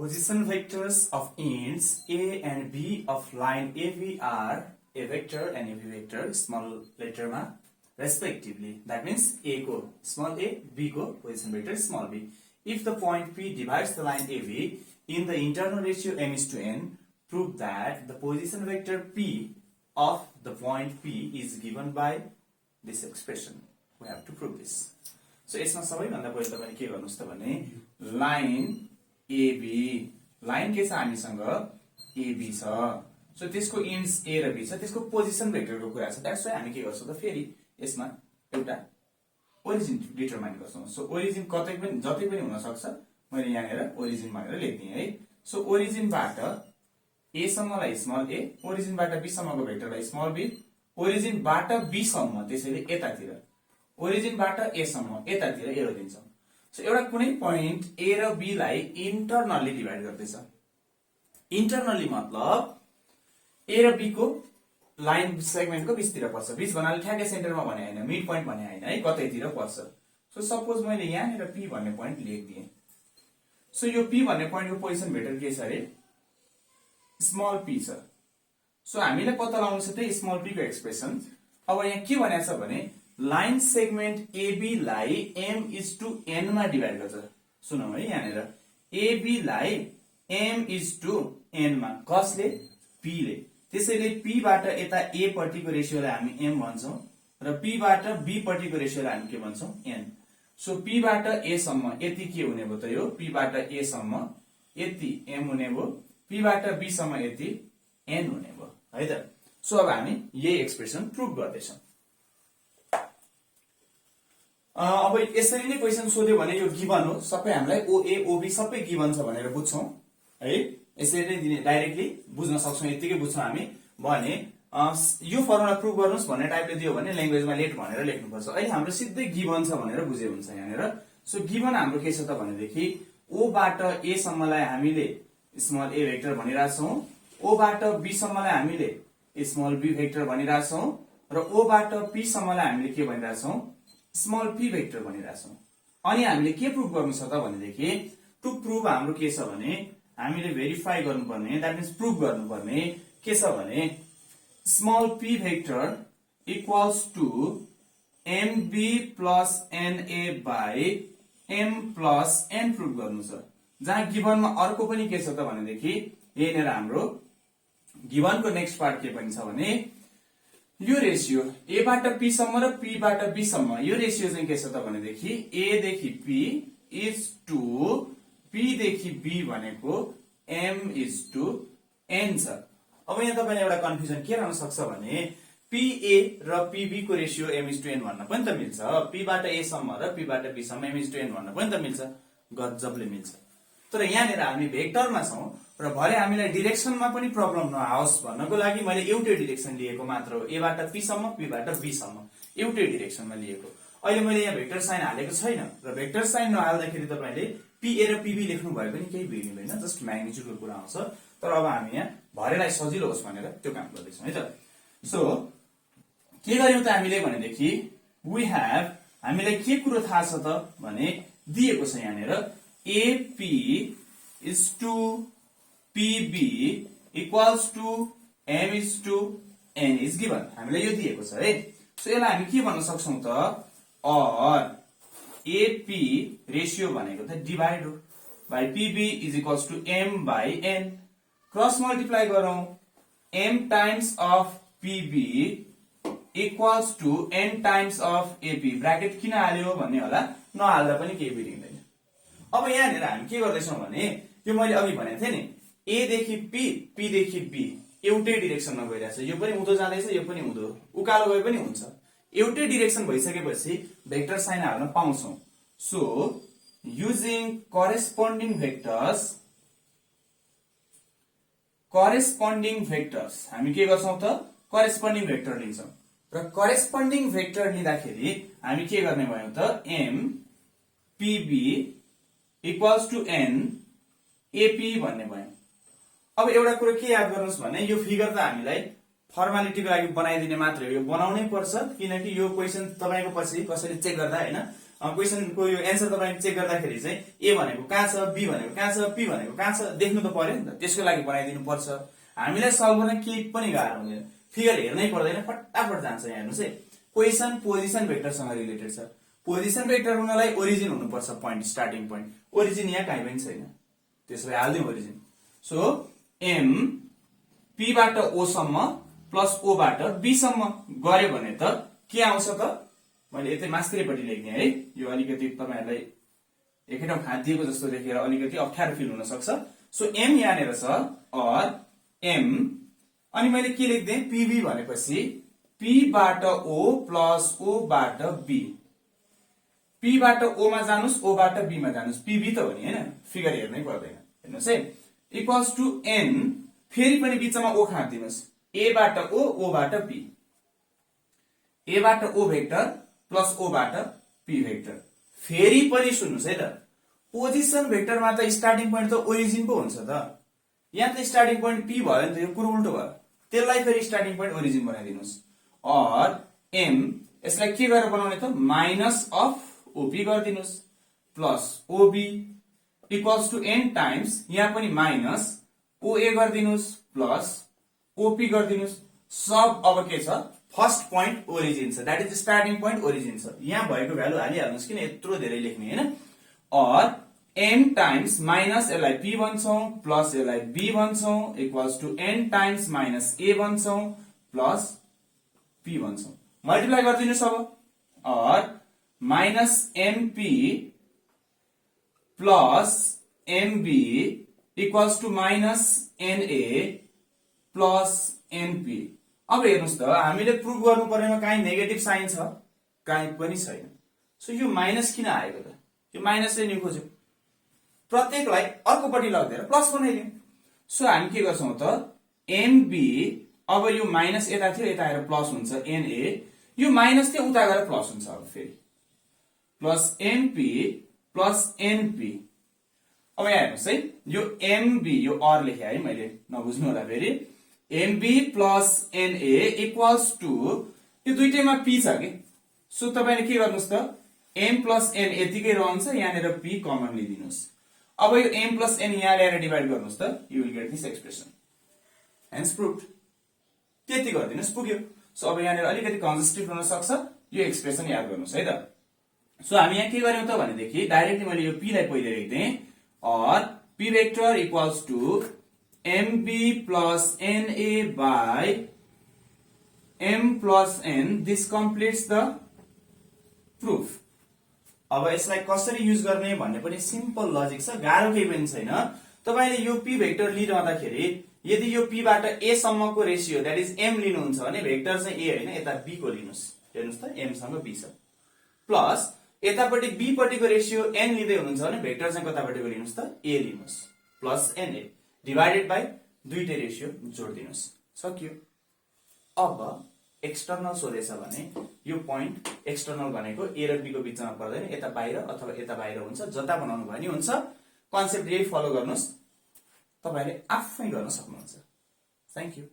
Position vectors of ends A and B of line AB are a vector and a B vector small letter ma respectively. That means A ko small a, B ko position vector small b. If the point P divides the line AB in the internal ratio m is to n, prove that the position vector P of the point P is given by this expression. We have to prove this. So यसमा सबैभन्दा पहिले तपाईले के गर्नुस् त भने line AB line के छ हामीसँग AB छ सो त्यसको इन्ड्स A र B छ त्यसको पोजिसन भेक्टरको कुरा छ द्याट्स व्हाइ हामी के गर्छौं त फेरि यसमा एउटा ओरिजिन डिटरमाइन गर्छौं सो ओरिजिन कतै पनि जतै पनि हुन सक्छ मैले यहाँनेर ओरिजिन भनेर लेख्दिए है सो ओरिजिनबाट A सम्मलाई स्मल a ओरिजिनबाट B सम्मको भेक्टरलाई स्मल b ओरिजिनबाट B सम्म त्यसैले यतातिर ओरिजिनबाट A सम्म यतातिर एरो दिन्छौं सो एउटा कुनै पोइन्ट A र B लाई इन्टरनली डिभाइड गर्दैछ इन्टरनली मतलब A र B को लाइन सेगमेन्टको बीचतिर पर्छ बीच भन्नाले ठ्याक्कै सेन्टरमा भने हैन मिड पोइन्ट भने हैन है कतैतिर पर्छ सो सपोज मैले यहाँनेर P भन्ने पोइन्ट लेख्दिए सो यो P भन्ने पोइन्टको पोजिसन भेक्टर के छ रे स्मल p छ सो हामीले पत्ता लगाउनु छ त्यही स्मल p को एक्सप्रेसन अब यहाँ के भनेको छ भने लाइन सेगमेन्ट AB लाई m:n मा डिभाइड गर्छ सुनौ है यहाँनेर AB लाई m:n मा कसले p ले त्यसैले p बाट यता a पट्टिको रेशियोलाई हामी m भन्छौं र p बाट b पट्टिको रेशियोलाई हामी के भन्छौं n सो p बाट a सम्म यति के हुने भयो त यो p बाट a सम्म यति m हुने भयो p बाट b सम्म यति n हुने भयो है त सो अब हामी यही एक्सप्रेसन प्रुभ गर्दैछौं अब यसरी नै क्वेशन सोध्यो भने यो गिवन हो सबै हामीलाई OA OB सबै गिवन छ भनेर बुझ्छौं है यसरी नै दिने डाइरेक्टली बुझ्न सक्छौं यतिकै बुझ्छौं हामी भने यो फर्मुला प्रुभ गर्नुस् भन्ने टाइपले दियो भने ल्याङ्ग्वेजमा लेट भनेर लेख्नुपर्छ अहिले हाम्रो सिधै गिवन छ भनेर बुझे हुन्छ यहाँनेर सो गिवन हाम्रो के छ त भनेदेखि O बाट A सम्मलाई हामीले स्मल a भेक्टर भनिराछौं O बाट B सम्मलाई हामीले स्मल b भेक्टर भनिराछौं र O बाट P सम्मलाई हामीले के भनिराछौं स्मल p भेक्टर भनिराछौं अनि हामीले के प्रुभ गर्नु छ त भनेदेखि टु प्रुभ हाम्रो के छ भने हामीले भेरिफाई गर्नुपर्ने दैट मीन्स प्रुभ गर्नुपर्ने के छ भने small p vector equals to mb plus na by m plus n prove गर्नु छ जहाँ गिवनमा अर्को पनि के छ त भनेदेखि यहीनेर हाम्रो गिवनको नेक्स्ट पार्ट के पनि छ भने यो रेशियो a बाट p सम्म र p बाट b सम्म यो रेशियो चाहिँ के छ त भनेदेखि a देखि p इज टु p देखि b भनेको m इज टु n छ अब यहाँ तपाईलाई एउटा कन्फ्युजन के रहन सक्छ भने pa र pb को ratio m is to n भन्न पनि त मिल्छ p बाट a सम्म र p बाट b सम्म m इज टु n भन्न पनि त मिल्छ गजबले मिल्छ तर यहाँनेर हामी भेक्टरमा छौं र भरे हामीलाई डाइरेक्सनमा पनि प्रब्लम नआओस् भन्नको लागि मैले एउटै डाइरेक्सन लिएको मात्र हो a बाट p सम्म p बाट b सम्म एउटै डाइरेक्सनमा लिएको अहिले मैले यहाँ भेक्टर साइन हालेको छैन र भेक्टर साइन नहाल्दाखेरि तपाईले pa र pb लेख्नु भए पनि केही भिडिदैन जस्ट म्याग्निट्युडको कुरा आउँछ तर अब हामी यहाँ भरेलाई सजिलो होस् भनेर त्यो काम गर्दै छौं है त सो के गर्यौं त हामीले भनेदेखि वी हैव हामीलाई के कुरो थाहा छ त भने दिएको छ यहाँनेर AP is to PB equals to M is to N is given हामीलाई यो दिएको छ है सो यसलाई हामी के भन्न सक्छौं त or AP रेशियो भनेको त डिभाइड हो by PB is equals to M by N cross multiply गरौं M times of PB equals to N times of AP bracket किन हाल्यो भन्ने होला नहाल्दा पनि केही बिग्रिदैन अब यहाँनेर हामी के गर्दैछौं भने यो मैले अघि भनेको थिए नि A देखि P P देखि B एउटै डाइरेक्सनमा गइरहेछ यो पनि उधो जाँदैछ यो पनि उधो उकालो गए पनि हुन्छ एउटै डाइरेक्सन भइसकेपछि भेक्टर साइन हाल्न पाउँछौं सो युजिङ करेस्पोन्डिङ भेक्टर्स हामी के गर्छौं त करेस्पोन्डिङ भेक्टर लिन्छौं र करेस्पोन्डिङ भेक्टर लिँदाखेरि हामी के गर्ने भयो त m pb equals to n AP भन्ने भयो अब एउटा कुरा के याद गर्नुस् भने यो फिगर त हामीलाई फर्मालिटीको लागि बनाइदिने मात्र हो यो बनाउनै पर्छ किनकि यो क्वेशन तपाईको पछि कसरी चेक गर्दा हैन क्वेसनको यो एन्सर तपाईले चेक गर्दाखेरि चाहिँ ए भनेको कहाँ छ, बी भनेको कहाँ छ, पी भनेको कहाँ छ देख्नु त पर्यो नि त। त्यसको लागि बनाइदिनु पर्छ। हामीलाई सल्भ गर्न केही पनि गाह्रो हुँदैन, फिगर हेर्नै पर्दैन, फटाफट जान्छ। यहाँ हेर्नुस् है, क्वेसन पोजिसन भेक्टरसँग रिलेटेड छ। पोजिसन भेक्टर हुनलाई ओरिजिन हुनुपर्छ, पोइन्ट स्टार्टिङ पोइन्ट। ओरिजिन यहाँ कहीँ पनि छैन, त्यसो भए हाल्दिउँ ओरिजिन। सो एम पी बाट ओ सम्म प्लस ओ बाट बी सम्म गर्यो भने त के आउँछ त, मैले यतै मास्त्रीपट्टि लेख्ने है, यो अलिकति तपाईहरुलाई एकै ठाउँ खादिएको जस्तो देखेर अलिकति अप्ठ्यारो फिल हुन सक्छ। सो एम यहाँनेर छ और एम, अनि मैले के लेख्दै पीबी भनेपछि पी बाट ओ प्लस ओ बाट बी। पी बाट ओ मा जानुस्, ओ बाट बी मा जानुस्, पीबी त हो नि हैन, फिगर हेर्नै पर्दैन। हेर्नुस् है, इक्वल्स टु एन, फेरि पनि बीचमा ओ खादिनुस्, ए बाट ओ बाट बी। ए बाट ओ भेक्टर प्लस ओ बाट पी भेक्टर। फेरि पनि सुन्नुस् है त, पोजिसन भेक्टरमा त स्टार्टिङ पोइन्ट त ओरिजिन पो हुन्छ त। यहाँ त स्टार्टिङ पोइन्ट पी भयो नि त, यो कुरो उल्टो भयो। त्यसलाई फेरि स्टार्टिङ पोइन्ट ओरिजिन बनाइदिनुस्। और एम यसलाई के गरेर बनाउने त, माइनस अफ ओपी गरिदिनुस् plus OB equals to an times, यहाँ पनि माइनस ओए गरिदिनुस् प्लस ओपी गरिदिनुस्। सब अब के छ, फर्स्ट पोइन्ट ओरिजिन छ, that is starting point origin छ। यहाँ भएको भ्यालु हालिहाल्नुस्, किन यत्रो धेरै लेख्ने हैन। और एन टाइम्स माइनस यसलाई पी भन्छौं प्लस यसलाई बी भन्छौं equals to an times minus A भन्छौं प्लस पी भन्छौं। मल्टिप्लाई गरिदिनुस् अब, और minus MP plus MB equals to minus NA plus NP. अब हेर्नुस् त, हामीले प्रुभ गर्नु पर्नेमा काहीँ नेगेटिभ साइन छ, काहीँ पनि छैन। सो यो माइनस किन आएको त, यो माइनस चाहिँ नि खोज्यो, प्रत्येकलाई अर्कोपट्टि लगिदिएर प्लस बनाइदिउँ। सो हामी के गर्छौं त, एमबी, अब यो माइनस यता थियो, यता आएर प्लस हुन्छ एनए, यो माइनस थियो उता गएर प्लस हुन्छ। अब फेरि प्लस एमपी प्लस एनपी। अब यहाँ हेर्नुस् है, यो एमबी, यो अर लेखे है मैले, नबुझ्नु होला फेरि। MB plus NA equals to, यो दुईटैमा पी छ कि, सो तपाईले के गर्नुस् त, एम प्लस एन यतिकै रहन्छ, यहाँनिर पी कमन लिदिनुस्। अब यो एम प्लस एन यहाँ ल्याएर डिभाइड गर्नुस् त, you will get this expression, hence proved. त्यति गरिदिनुस्, पुग्यो। सो अब यहाँनिर अलिकति कन्जस्टिभ हुन सक्छ, यो एक्सप्रेसन याद गर्नुस् है त। सो हामी यहाँ के गर्यौं त भनेदेखि, डाइरेक्टली मैले यो पी लाई पहिले लेख्दै, और p vector equals to MB plus NA by m plus n, this completes the proof. अब यसलाई कसरी युज गर्ने भन्ने पनि सिम्पल लजिक छ, गाह्रो केही पनि छैन। तपाईले यो पी भेक्टर लिइरहँदाखेरि यदि यो पी बाट ए सम्मको रेशियो दैट इज एम लिनुहुन्छ भने भेक्टर चाहिँ ए हैन, यता बी को लिनुस्। हेर्नुस् त, एम सँग बी छ, प्लस यतापट्टि बी पट्टिको रेशियो एन लिँदै हुनुहुन्छ भने भेक्टर चाहिँ कतापट्टिको लिनुस् त, ए लिनुस् प्लस एनए डिवाइडेड बाइ दुईटै रेशियो जोड्दिनुस्, सक्यो। अब एक्सटर्नल सोधेछ भने यो पोइन्ट एक्सटर्नल भनेको ए र बी को बीचमा पर्दैन, यता बाहिर अथवा यता बाहिर हुन्छ, जता बनाउनु भयो नि हुन्छ। कन्सेप्ट यही फलो गर्नुस्, तपाईले आफै गर्न सक्नुहुन्छ। Thank you.